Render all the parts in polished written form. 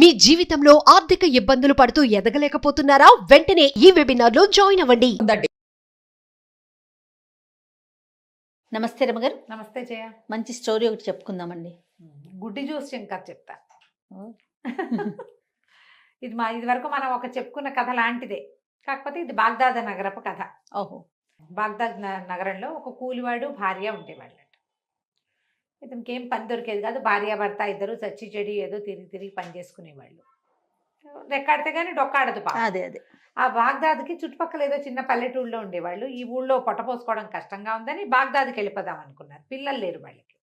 మీ జీవితంలో ఆర్థిక ఇబ్బందులు పడుతూ ఎదగలేకపోతున్నారా? వెంటనే ఈ వెబినార్ లో జాయిన్ అవ్వండి. ఉందండి. నమస్తే రమగారు. నమస్తే జయ. మంచి స్టోరీ ఒకటి చెప్పుకుందామండి. గుడ్డి జ్యూస్ ఇంకా చెప్తా. ఇది వరకు మనం ఒక చెప్పుకున్న కథ లాంటిదే, కాకపోతే ఇది బాగ్దాద్ నగరపు కథ. ఓహో. బాగ్దాద్ నగరంలో ఒక కూలివాడు భార్య ఉండేవాళ్ళట. ఇతనికి ఏం పని దొరికేది కాదు. భార్య భర్త ఇద్దరు చచ్చి చెడి ఏదో తిరిగి పని చేసుకునేవాళ్ళు. రెక్కాడితే కానీ డొక్కాడదు పాపం. అదే అదే. ఆ బాగ్దాద్కి చుట్టుపక్కల ఏదో చిన్న పల్లెటూళ్ళలో ఉండేవాళ్ళు. ఈ ఊళ్ళో పొట్టపోసుకోవడం కష్టంగా ఉందని బాగ్దాద్కి వెళ్ళిపోదాం అనుకున్నారు. పిల్లలు లేరు వాళ్ళకి.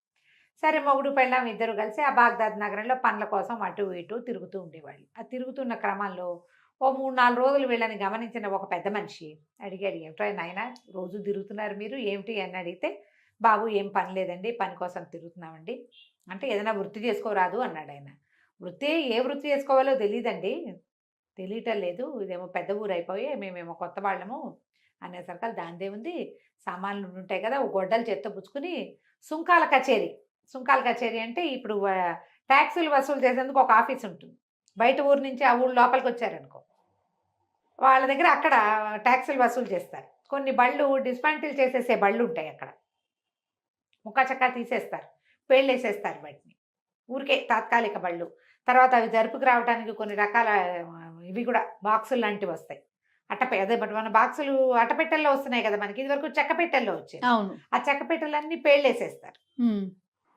సరే, మొగుడు పెళ్ళాం ఇద్దరు కలిసి ఆ బాగ్దాద్ నగరంలో పనుల కోసం అటు ఇటు తిరుగుతూ ఉండేవాళ్ళు. ఆ తిరుగుతున్న క్రమంలో ఓ 3-4 రోజులు వీళ్ళని గమనించిన ఒక పెద్ద మనిషి అడిగాడు, ఏమిటో నాయన రోజు తిరుగుతున్నారు మీరు, ఏమిటి అని అడిగితే, బాబు ఏం పని లేదండి, పని కోసం తిరుగుతున్నామండి అంటే, ఏదైనా వృత్తి చేసుకోరాదు అన్నాడు ఆయన. ఏ వృత్తి చేసుకోవాలో తెలియదండి, తెలియటం లేదు, ఇదేమో పెద్ద ఊరు అయిపోయి మేమేమో కొత్త వాళ్ళము అనేసరికి, దానిదే ఉంది, సామాన్లు ఉంటాయి కదా, గొడ్డలు చేత్తో పుచ్చుకుని సుంకాల కచేరీ అంటే ఇప్పుడు ట్యాక్సులు వసూలు చేసేందుకు ఒక ఆఫీస్ ఉంటుంది. బయట ఊరు నుంచి ఆ ఊరు లోపలికి వచ్చారనుకో, వాళ్ళ దగ్గర అక్కడ ట్యాక్సులు వసూలు చేస్తారు. కొన్ని బళ్ళు డిస్మాంటిల్ చేసేసే బళ్ళు ఉంటాయి అక్కడ, ముక్కచక్కా తీసేస్తారు, పేళ్ళేసేస్తారు వాటిని, ఊరికే తాత్కాలిక బళ్ళు. తర్వాత అవి జరుపుకు రావడానికి కొన్ని రకాల ఇవి కూడా బాక్సులు లాంటివి వస్తాయి. అదే మన బాక్సులు అట్టపెట్టెల్లో వస్తున్నాయి కదా మనకి, ఇది వరకు చెక్కపెట్టెల్లో వచ్చాయి. ఆ చెక్కపెట్టెలన్నీ పేళ్ళేసేస్తారు.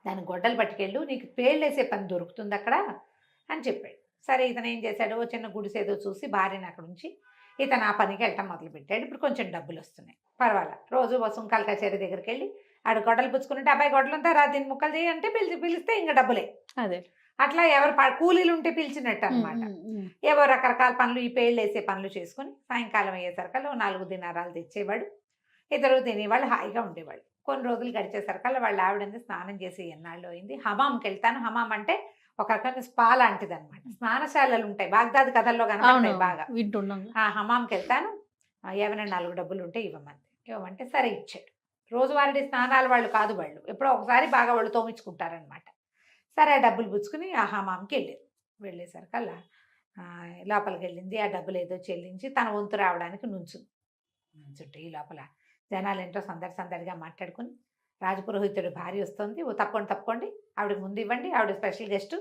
దాని గొడ్డలు పట్టుకెళ్ళు, నీకు పేళ్ళేసే పని దొరుకుతుంది అక్కడ అని చెప్పాడు. సరే, ఇతను ఏం చేశాడు, చిన్న గుడిసేదో చూసి భార్యను అక్కడ ఉంచి ఇతను ఆ పనికి వెళ్ళటం మొదలుపెట్టాడు. ఇప్పుడు కొంచెం డబ్బులు వస్తున్నాయి, పర్వాలేదు. రోజు సుంకాల కచేరీ దగ్గరికి వెళ్ళి ఆడు గొడ్డలు పుచ్చుకున్నట్టు, అబ్బాయి గొడ్డలంతా రా, దీన్ని ముక్కలు చేయి అంటే పిలిస్తే ఇంకా డబ్బులే. అదే అట్లా ఎవరు కూలీలు ఉంటే పిలిచినట్టు అనమాట. ఏవో రకరకాల పనులు, ఈ పేళ్ళు వేసే పనులు చేసుకుని సాయంకాలం అయ్యేసరికల్లా 4 దినారాలు తెచ్చేవాడు. ఇద్దరు తినేవాళ్ళు, హాయిగా ఉండేవాళ్ళు. కొన్ని రోజులు గడిచేసరికల్లా వాళ్ళ ఆవిడంది స్నానం చేసి ఎన్నాళ్ళు అయింది, హమాంకి వెళ్తాను. హమాం అంటే ఒక రకమైన స్పా లాంటిది అనమాట. స్నానశాలలు ఉంటాయి బాగ్దాద్ కథల్లో కనబడతాయి బాగా. ఆ హమాంకి వెళ్తాను, ఏమైనా 4 డబ్బులు ఉంటే ఇవ్వమంటే సరే ఇచ్చాడు. రోజువారీ స్నానాలు వాళ్ళు కాదు, వాళ్ళు ఎప్పుడో ఒకసారి బాగా వాళ్ళు తోమించుకుంటారనమాట. సరే, ఆ డబ్బులు పుచ్చుకుని ఆ హమాంకి వెళ్ళేసరికల్లా లోపలికి వెళ్ళింది. ఆ డబ్బులు ఏదో చెల్లించి తన వంతు రావడానికి నుంచుంటే ఈ లోపల జనాలు ఏంటో సందడిగా మాట్లాడుకుని, రాజపురోహితుడు భార్య వస్తుంది, ఓ తప్పకోండి ఆవిడకి ముందు ఇవ్వండి, ఆవిడ స్పెషల్ గెస్ట్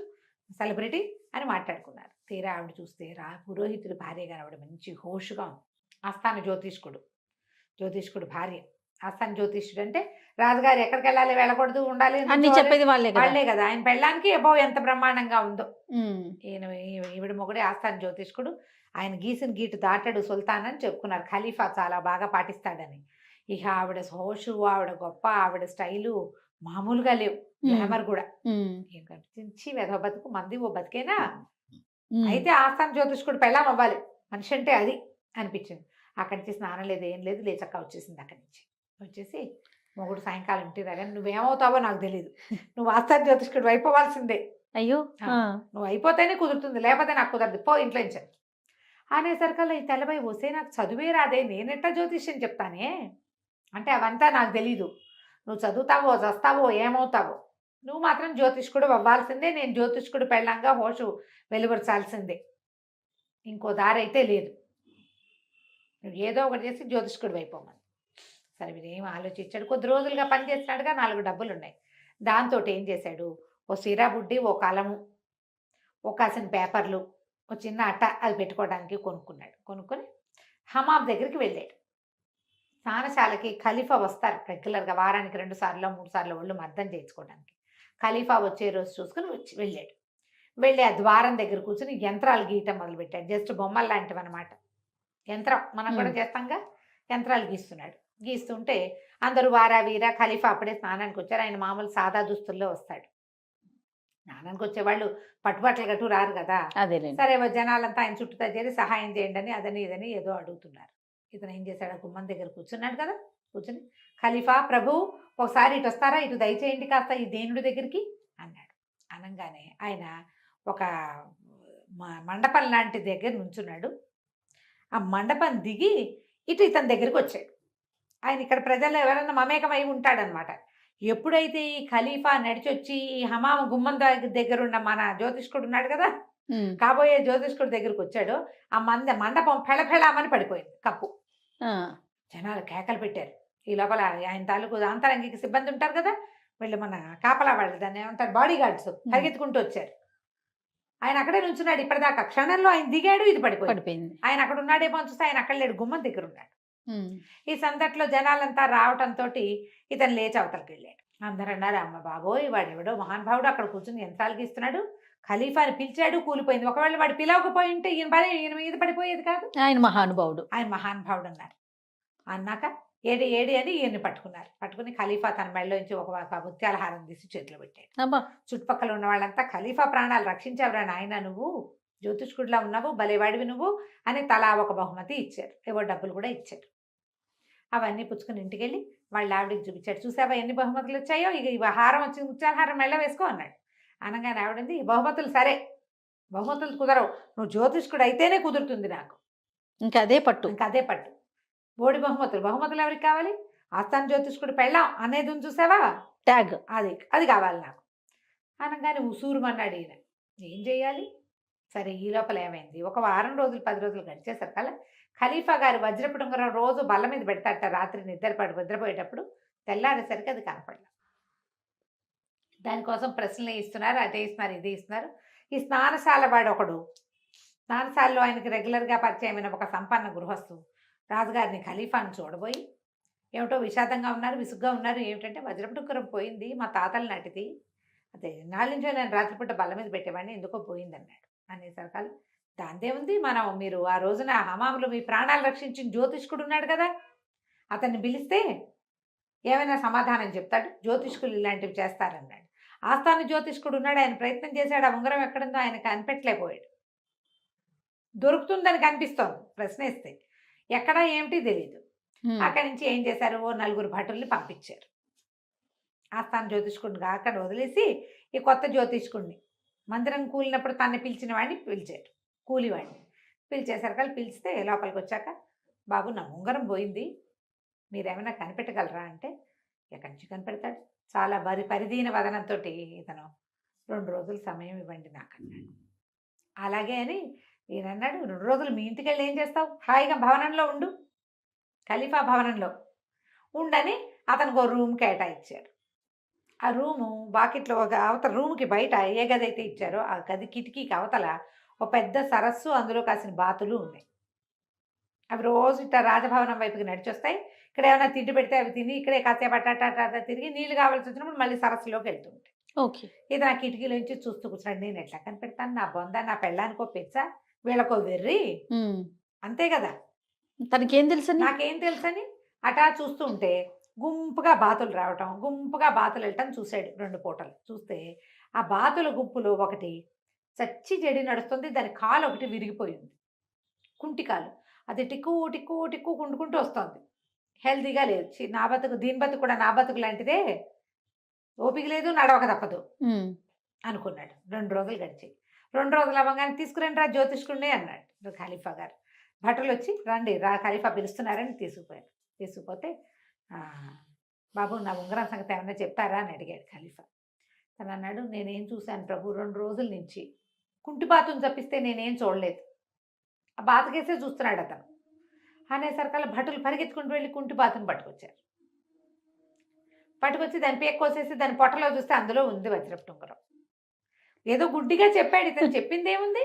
సెలబ్రిటీ అని మాట్లాడుకున్నారు. తీరా ఆవిడ చూస్తే పురోహితుడి భార్య గారు, ఆవిడ మంచి హోషుగా ఉంది. ఆస్థాన జ్యోతిష్కుడు భార్య. ఆస్థాన జ్యోతిష్యుడు అంటే రాజుగారు ఎక్కడికి వెళ్ళాలి, వెళ్ళకూడదు, ఉండాలి అన్ని చెప్పేది వాళ్ళే కదా. ఆయన పెళ్ళానికి ఎంత బ్రహ్మాండంగా ఉందో. ఈవిడ మొగుడే ఆస్థాన జ్యోతిష్కుడు. ఆయన గీసిన గీటు దాటాడు సుల్తాన్ అని చెప్పుకున్నారు. ఖలీఫా చాలా బాగా పాటిస్తాడని. ఇక ఆవిడ హోషు, ఆవిడ గొప్ప, ఆవిడ స్టైలు మామూలుగా లేవు. గ్లామర్ కూడా చించి వెధవ బతుకు, మంది ఓ బతికేనా. అయితే ఆస్థాన జ్యోతిష్కుడు పెళ్ళాం అవ్వాలి, మనిషి అంటే అది అనిపించింది. అక్కడి నుంచి స్నానం లేదు, ఏం లేదు, లేచక్క వచ్చేసింది. అక్కడి నుంచి వచ్చేసి, మొగుడు సాయంకాలం ఇంటి రాగానే, నువ్వేమవుతావో నాకు తెలియదు, నువ్వు ఆస్థాన జ్యోతిష్కుడు అయిపోవాల్సిందే. అయ్యో, నువ్వు అయిపోతేనే కుదురుతుంది, లేకపోతే నాకు కుదరదు, పో ఇంట్లో నుంచి అనేసరికల్లా ఈ తెల్లబాయి, వస్తే నాకు చదువే రాదే, నేనెట్టా జ్యోతిష్యం చెప్తానే అంటే, అవంతా నాకు తెలీదు, నువ్వు చదువుతావో చస్తావో ఏమవుతావో, నువ్వు మాత్రం జ్యోతిష్కుడు అవ్వాల్సిందే, నేను జ్యోతిష్కుడు పెళ్ళంగా హోషు వెలువరచాల్సిందే, ఇంకో దారి అయితే లేదు, నువ్వు ఏదో ఒకటి చేసి జ్యోతిష్కుడు అయిపోమని. సరే, వీరేం ఆలోచించాడు. కొద్ది రోజులుగా పనిచేస్తున్నాడుగా, 4 డబ్బులు ఉన్నాయి. దాంతో ఏం చేశాడు, ఓ సిరా బుడ్డి, ఓ కలము, ఓ కాసిన పేపర్లు, ఓ చిన్న అట్ట అది పెట్టుకోవడానికి కొనుక్కొని హమాం దగ్గరికి వెళ్ళాడు. స్నానశాలకి ఖలీఫా వస్తారు రెగ్యులర్గా, వారానికి 2 సార్లు 3 సార్లు ఒళ్ళు మర్దం చేయించుకోవడానికి. ఖలీఫా వచ్చే రోజు చూసుకుని వెళ్ళి ఆ ద్వారం దగ్గర కూర్చుని యంత్రాలు గీయటం మొదలుపెట్టాడు. జస్ట్ బొమ్మలు లాంటివి అనమాట. యంత్రం మనం కూడా చేస్తాంగా, యంత్రాలు గీస్తుంటే అందరూ వారా వీరా. ఖలీఫా అప్పుడే స్నానానికి వచ్చారు. ఆయన మామూలు సాదా దుస్తుల్లో వస్తాడు. స్నానానికి వచ్చేవాళ్ళు పట్టుబట్టలు కట్టు రారు కదా. సరే, జనాలంతా ఆయన చుట్టూ చేరి సహాయం చేయండి అని అదని ఇదని ఏదో అడుగుతున్నారు. ఇతను ఏం చేశాడు, గుమ్మం దగ్గర కూర్చున్నాడు కదా, కూర్చుని, ఖలీఫా ప్రభు ఒకసారి ఇటు వస్తారా, ఇటు దయచేయండి కాస్త ఈ దేనుడి దగ్గరికి అన్నాడు. అనగానే ఆయన ఒక మండపం లాంటి దగ్గర నుంచున్నాడు. ఆ మండపం దిగి ఇటు ఇతని దగ్గరికి వచ్చాడు. ఆయన ఇక్కడ ప్రజల్లో ఎవరైనా మమేకమై ఉంటాడనమాట. ఎప్పుడైతే ఈ ఖలీఫా నడిచొచ్చి ఈ హమాం గుమ్మం దగ్గర ఉన్న మన జ్యోతిష్కుడు ఉన్నాడు కదా, ఉమ్, కాబోయే జ్యోతిష్కుడి దగ్గరికి వచ్చాడు. ఆ మండపం ఫెళఫెళామని పడిపోయింది కప్పు. ఆ, జనాలు కేకలు పెట్టారు. ఈ లోపల ఆయన తాలూకు అంతరంగిక సిబ్బంది ఉంటారు కదా, వీళ్ళు మన కాపలా వాళ్ళు దాన్ని ఏమంటారు, బాడీ గార్డ్స్ పరిగెత్తుకుంటూ వచ్చారు. ఆయన అక్కడే నుంచున్నాడు ఇప్పటిదాకా. క్షణంలో ఆయన దిగాడు, ఇది పడిపోయింది. పడిపోయింది. ఆయన అక్కడ ఉన్నాడేమో అని చూస్తే ఆయన అక్కడ లేడు, గుమ్మం దగ్గర ఉన్నాడు. ఉమ్, ఈ సందట్లో జనాలంతా రావటంతో ఇతను లేచి అవతలకి వెళ్ళాడు. అందరూ అన్నారు, అమ్మ బాబోయ్ వాడెవడో మహానుభావుడు అక్కడ కూర్చుని యంత్రాలకి ఇస్తున్నాడు, ఖలీఫాని పిలిచాడు, కూలిపోయింది. ఒకవేళ వాడు పిలవకపోయి ఉంటే ఈయన మీద పడిపోయేది కాదు. ఆయన మహానుభావుడు. ఆయన మహానుభావుడు అన్నారు. అన్నాక ఏడి ఏడి అని ఈయన్ని పట్టుకున్నారు. పట్టుకుని ఖలీఫా తన మెడలోంచి ఒక ముత్యాల హారం తీసి చేతిలో పెట్టాడు. అబ్బా. చుట్టుపక్కల ఉన్న వాళ్ళంతా ఖలీఫా ప్రాణాలు రక్షించావురా నాయన, నువ్వు జ్యోతిష్కుడిలా ఉన్నావు, భలేవాడివి నువ్వు అని తలా ఒక బహుమతి ఇచ్చారు. ఏవో డబ్బులు కూడా ఇచ్చారు. అవన్నీ పుచ్చుకుని ఇంటికి వెళ్ళి వాళ్ళ ఆవిడకి చూపించాడు. చూసావా ఎన్ని బహుమతులు వచ్చాయో, ఇక ఇవి హారం వచ్చింది, ముత్యాల హారం మెళ్ళ వేసుకో అన్నాడు. అనగానే ఆవిడంది, బహుమతులు సరే, బహుమతులు కుదరవు, నువ్వు జ్యోతిష్కుడు అయితేనే కుదురుతుంది నాకు. ఇంకా అదే పట్టు. ఇంకా అదే పట్టు. బోడి బహుమతులు ఎవరికి కావాలి? ఆస్థాన జ్యోతిష్కుడు పెళ్ళాం అనేది ఉంది చూసావా, ట్యాగ్. అది కావాలి నాకు అనగానే ఉసూరుమన్నాడు ఈయన. ఏం చేయాలి? సరే, ఈ లోపల ఏమైంది, ఒక వారం రోజులు 10 రోజులు గడిచేసరికల్లా ఖలీఫా గారి వజ్రపు ఉంగరం రోజు బల్ల మీద పెడతాట. రాత్రి నిద్రపోయేటప్పుడు తెల్లారేసరికి అది కనపడలేదు. దానికోసం ప్రశ్నలు ఇస్తున్నారు, అదే ఇస్తున్నారు, ఇదే ఇస్తున్నారు. ఈ స్నానశాల వాడు ఒకడు, స్నానశాలలో ఆయనకి రెగ్యులర్గా పరిచయమైన ఒక సంపన్న గృహస్థు రాజుగారిని ఖలీఫాని చూడబోయి, ఏమిటో విషాదంగా ఉన్నారు, విసుగ్గా ఉన్నారు. ఏమిటంటే, వజ్రపు ఉంగరం పోయింది, మా తాతల నాటిది, అదే నాళ్ళ నుంచో నేను రాత్రిపూట బల్ల మీద పెట్టేవాడిని, ఎందుకో పోయిందన్నాడు. అనేసరికాలు దాందే ఉంది, మీరు ఆ రోజున హమాములు మీ ప్రాణాలు రక్షించిన జ్యోతిష్కుడు ఉన్నాడు కదా, అతన్ని పిలిస్తే ఏమైనా సమాధానం చెప్తాడు, జ్యోతిష్కులు ఇలాంటివి చేస్తారన్నాడు. ఆస్థాన జ్యోతిష్కుడు ఉన్నాడు, ఆయన ప్రయత్నం చేశాడు, ఆ ఉంగరం ఎక్కడుందో ఆయన కనిపెట్టలేకపోయాడు. దొరుకుతుందని కనిపిస్తోంది, ప్రశ్నిస్తే ఎక్కడా ఏమిటి తెలియదు. అక్కడి నుంచి ఏం చేశారు, ఓ 4 భటుల్ని పంపించారు. ఆస్థాన జ్యోతిష్కుడిని అక్కడ వదిలేసి ఈ కొత్త జ్యోతిష్కుడిని, మందిరం కూలినప్పుడు తన్ని పిలిచిన వాడిని పిలిచారు, కూలివాడిని పిలిచేసరికి పిలిస్తే లోపలికి వచ్చాక, బాబు నా ఉంగరం పోయింది, మీరేమైనా కనిపెట్టగలరా అంటే, ఎక్కడి నుంచి కనిపెడతాడు, చాలా పరిదీన వదనంతో ఇతను 2 రోజులు సమయం ఇవ్వండి నాకు అన్నాడు. అలాగే అని ఈయన అన్నాడు, 2 రోజులు మీ ఇంటికి వెళ్ళి ఏం చేస్తావు, హాయిగా భవనంలో ఉండు, ఖలీఫా భవనంలో ఉండని అతనికి ఒక రూమ్ కేటాయించారు. ఆ రూము వాకిట్లో ఒక అవతల రూమ్కి బయట ఏ గది అయితే ఇచ్చారో ఆ గది కిటికీకి అవతల ఒక పెద్ద సరస్సు, అందులో కాసిన బాతులు ఉన్నాయి. అవి రోజు ఇట్లా రాజభవనం వైపుకి నడిచొస్తాయి. ఇక్కడ ఏమైనా తిండి పెడితే అవి తిని ఇక్కడే కాసేపు అట్ట తిరిగి నీళ్ళు కావాల్సి వచ్చినప్పుడు మళ్ళీ సరస్సులోకి వెళ్తుంటాయి. ఓకే. ఇది నా కిటికీలోంచి చూస్తూ కూర్చున్నాడు. నేను ఎట్లా కనిపెడతాను, నా బొంద నా పెళ్ళానికో పెచ్చా, వీళ్ళకో వెర్రి, అంతే కదా, తనకేం తెలుసు? నాకేం తెలుసని అటా చూస్తూ ఉంటే గుంపుగా బాతులు రావటం, గుంపుగా బాతులు వెళ్ళటం చూశాడు. 2 పూటలు చూస్తే ఆ బాతుల గుంపులో ఒకటి చచ్చి చెడి నడుస్తుంది, దాని కాలు ఒకటి విరిగిపోయింది, కుంటి కాలు. అది టిక్కు టిక్కు టిక్కు కుండుకుంటూ వస్తుంది, హెల్తీగా లేదు. నా బతుకు దీని బతుకు కూడా నా బతుకు లాంటిదే, ఓపిక లేదు, నడవక తప్పదు అనుకున్నాడు. 2 రోజులు గడిచి 2 రోజులు అవ్వగానే తీసుకురండి రా జ్యోతిష్కుడిని అన్నాడు ఖలీఫా గారు. భటులు వచ్చి రండి ఖలీఫా పిలుస్తున్నారని తీసుకుపోయారు. తీసుకుపోతే, బాబు నా ఉంగరం సంగతి ఏమన్నా చెప్తారా అని అడిగాడు ఖలీఫా. తను అన్నాడు, నేనేం చూశాను ప్రభు, 2 రోజుల నుంచి కుంటి బాతుని తప్పిస్తే నేనేం చూడలేదు, ఆ బాతకేసే చూస్తున్నాడు అతను అనేసరికల్లా భటులు పరిగెత్తుకుంటూ వెళ్ళి కుంటి బాతుని పట్టుకొచ్చారు. పట్టుకొచ్చి దాని పేక కోసేసి దాని పొట్టలో చూస్తే అందులో ఉంది వజ్రపు ఉంగరం. ఏదో గుడ్డిగా చెప్పాడు, ఇతను చెప్పింది ఏముంది,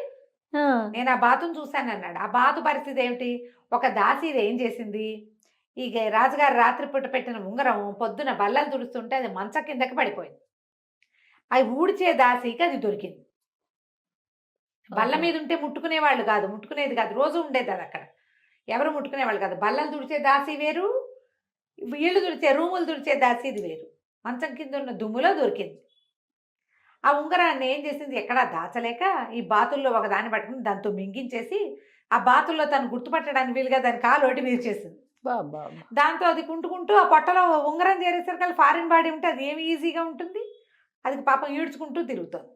నేను ఆ బాతుని చూశాను అన్నాడు. ఆ బాతు పరిస్థితి ఏమిటి, ఒక దాసి ఏం చేసింది, ఈ రాజుగారు రాత్రిపూట పెట్టిన ఉంగరం పొద్దున బల్లలు తుడుస్తుంటే అది మంచం కిందకి పడిపోయింది. అవి ఊడ్చే దాసికి అది దొరికింది. బల్ల మీద ఉంటే ముట్టుకునేది కాదు, రోజు ఉండేది అది అక్కడ, ఎవరు ముట్టుకునేవాళ్ళు కాదు. బల్లలు తుడిచే దాసి వేరు, ఇళ్ళు రూములు తుడిచే దాసి ఇది వేరు. మంచం కింద ఉన్న దుమ్ములో దొరికింది. ఆ ఉంగరాన్ని ఏం చేసింది, ఎక్కడా దాచలేక ఈ బాతుల్లో ఒక దాన్ని పట్టుకుని దాంతో మింగించేసి ఆ బాతుల్లో తను గుర్తుపట్టడానికి వీలుగా దాని కాలు ఒకటి విరిచేసింది. దాంతో అది కుంటుకుంటూ ఆ పొట్టలో ఉంగరం చేరేసరికి ఫారిన్ బాడీ ఉంటే అది ఏమి ఈజీగా ఉంటుంది, అది పాపం ఈడ్చుకుంటూ తిరుగుతుంది.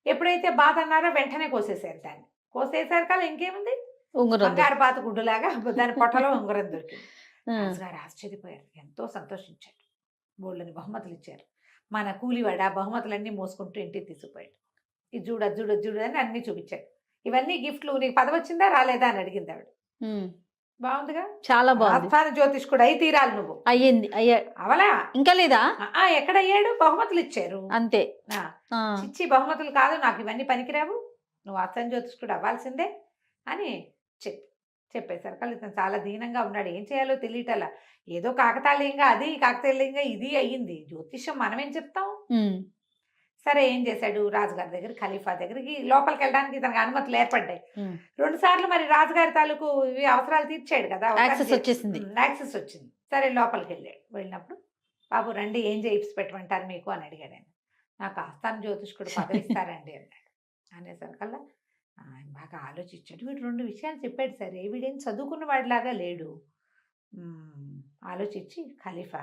ఎప్పుడైతే బాత అన్నారో వెంటనే కోసేసారు దాన్ని. కోసేసరికి ఇంకేముంది, బంగారు బాత గుడ్డులాగా దాని పొట్టలో ఉంగరం దొరికింది. రాజుగారు ఆశ్చర్యపోయారు, ఎంతో సంతోషించారు, బోళ్ళని బహుమతులు ఇచ్చారు. మన కూలివాడు ఆ బహుమతులన్నీ మోసుకుంటూ ఇంటికి తీసుకుపోయాడు. ఇది చూడు అది చూడు అది చూడు అని అన్ని చూపించాడు. ఇవన్నీ గిఫ్ట్లు, నీకు పదవి వచ్చిందా రాలేదా అని అడిగింది ఆవిడ. ఉమ్. బాగుందిగా, చాలా బాగుంది. ఆస్థాన జ్యోతిష్కుడు అయి తీరాలి నువ్వు. అయ్యింది అవలా ఇంకా లేదా? ఎక్కడ అయ్యాడు? బహుమతులు ఇచ్చారు. అంతే. ఆ, ఆ. చిచ్చి బహుమతులు కాదు, నాకు ఇవన్నీ పనికిరావు, నువ్వు ఆస్థాన జ్యోతిష్కుడు అవ్వాల్సిందే అని చెప్పేసరికి ఇతను చాలా దీనంగా ఉన్నాడు. ఏం చేయాలో తెలియటలా. ఏదో కాకతాళీయంగా అది, కాకతాళీయంగా ఇది అయ్యింది. జ్యోతిష్యం మనమేం చెప్తాం. ఉమ్. సరే ఏం చేశాడు, రాజుగారి దగ్గర ఖలీఫా దగ్గరికి లోపలికి వెళ్ళడానికి తనకు అనుమతులు ఏర్పడ్డాయి. ఉమ్. 2 సార్లు మరి రాజుగారి తాలూకు ఇవి అవసరాలు తీర్చాడు కదా, యాక్సెస్ వచ్చేసింది. యాక్సెస్ వచ్చింది. సరే లోపలికి వెళ్ళాడు. వెళ్ళినప్పుడు బాబు రండి, ఏం చేయిప్స్ పెట్టమంటారు మీకు అని అడిగాడు ఆయన. నాకు ఆస్థాన జ్యోతిష్కుడు పదవి ఇస్తారండి అన్నాడు. అనేసరికల్లా ఆయన బాగా ఆలోచించాడు. వీడు 2 విషయాలు చెప్పాడు. సరే వీడేం చదువుకున్న వాడిలాగా లేడు. ఆలోచించి ఖలీఫా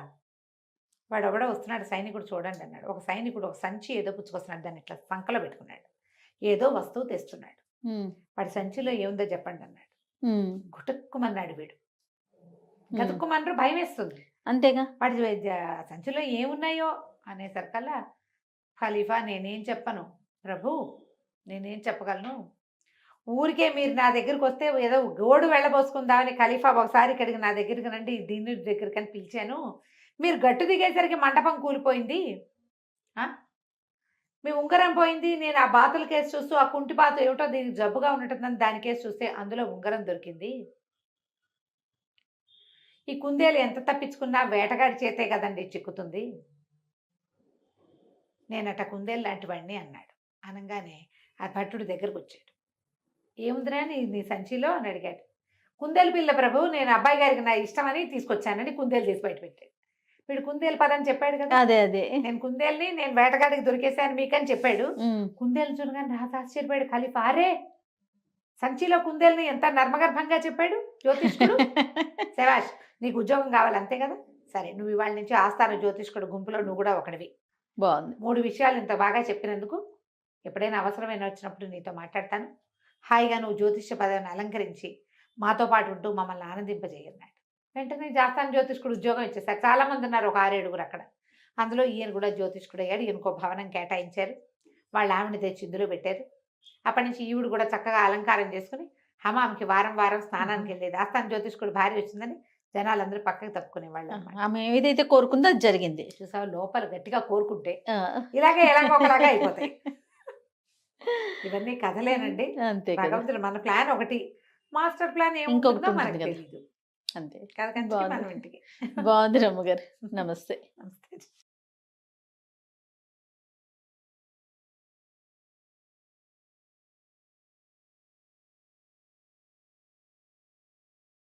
వాడు ఎవడో వస్తున్నాడు సైనికుడు చూడండి అన్నాడు. ఒక సైనికుడు ఒక సంచి ఏదో పుచ్చుకొస్తున్నాడు, దాన్ని ఇట్లా సంకలో పెట్టుకున్నాడు. ఏదో వస్తువు తెస్తున్నాడు. ఉమ్. వాడి సంచిలో ఏముందో చెప్పండి అన్నాడు. ఉమ్. గుటుక్కుమన్నాడు వీడు. గతుక్కుమన్నారు, భయం వేస్తుంది. అంతేగా. వాడి సంచిలో ఏమున్నాయో అనేసరికల్లా ఖలీఫా నేనేం చెప్పను ప్రభు, నేనేం చెప్పగలను. ఊరికే మీరు నా దగ్గరికి వస్తే ఏదో గోడు వెళ్ళబోసుకుందామని ఖలీఫా ఒకసారి ఇక్కడికి నా దగ్గరికి రండి దీని దగ్గరికి అని పిలిచాను. మీరు గట్టు దిగేసరికి మంటపం కూలిపోయింది, మీ ఉంగరం పోయింది. నేను ఆ బాతుల కేసు చూస్తూ ఆ కుంటి బాతు ఏమిటో దీనికి జబ్బుగా ఉన్నట్టుందని దాని కేసు చూస్తే అందులో ఉంగరం దొరికింది. ఈ కుందేలు ఎంత తప్పించుకున్నా వేటగాడి చేతే కదండి చిక్కుతుంది. నేనట కుందేలు లాంటి వాడిని అన్నాడు. అనగానే ఆ భట్టుడి దగ్గరకు వచ్చాడు. ఏముందిరా నీ సంచిలో అని అడిగాడు. కుందేలు పిల్ల ప్రభు, నేను అబ్బాయి గారికి నా ఇష్టమని తీసుకొచ్చానని కుందేలు తీసి బయట పెట్టాడు. వీడు కుందేలు పదని చెప్పాడు కదా, అదే అదే నేను కుందేల్ని నేను వేటగాడికి దొరికేశాను మీకని చెప్పాడు. కుందేలు చూడగానే రాజు ఆశ్చర్యపోయాడు. ఖలీఫా అరే సంచిలో కుందేల్ని ఎంత నర్మగర్భంగా చెప్పాడు జ్యోతిష్కుడు. శభాష్, నీకు ఉద్యోగం కావాలి అంతే కదా. సరే నువ్వు ఇవాళ నుంచి ఆస్థాన జ్యోతిష్కుడు గుంపులో నువ్వు కూడా ఒకటివి. బాగుంది. 3 విషయాలు ఇంత బాగా చెప్పినందుకు ఎప్పుడైనా అవసరమైన వచ్చినప్పుడు నీతో మాట్లాడతాను. హాయిగా నువ్వు జ్యోతిష్య పదవిని అలంకరించి మాతో పాటు ఉంటూ మమ్మల్ని ఆనందింపజేయన్నాడు. వెంటనే ఆస్థాన జ్యోతిష్కుడు ఉద్యోగం ఇచ్చేసారు. చాలామంది ఉన్నారు, ఒక 6-7 అక్కడ. అందులో ఈయన కూడా జ్యోతిష్కుడు అయ్యాడు. ఈయనకో భవనం కేటాయించారు. వాళ్ళ ఆవిడని తెచ్చి ఇందులో పెట్టారు. అప్పటి నుంచి ఈవిడ కూడా చక్కగా అలంకారం చేసుకుని హమాంకి వారం వారం స్నానానికి వెళ్ళేది. ఆస్థాన జ్యోతిష్కుడు భార్య వచ్చిందని జనాలందరూ పక్కకి తప్పుకునేవాళ్ళు. ఆమె ఏదైతే కోరుకుందో అది జరిగింది. చూసావు, లోపల గట్టిగా కోరుకుంటే ఇలాగే ఎలాగోకలాగా అయిపోతాయి. ఇవన్నీ కథలేనండి. అంతే. భగవంతుడు మన ప్లాన్ ఒకటి, మాస్టర్ ప్లాన్ ఏముంటుందో మనకు తెలియదు. అంతే. కథ మనం ఇంటికి. బాగుంది రమ్మ గారు. నమస్తే. నమస్తే.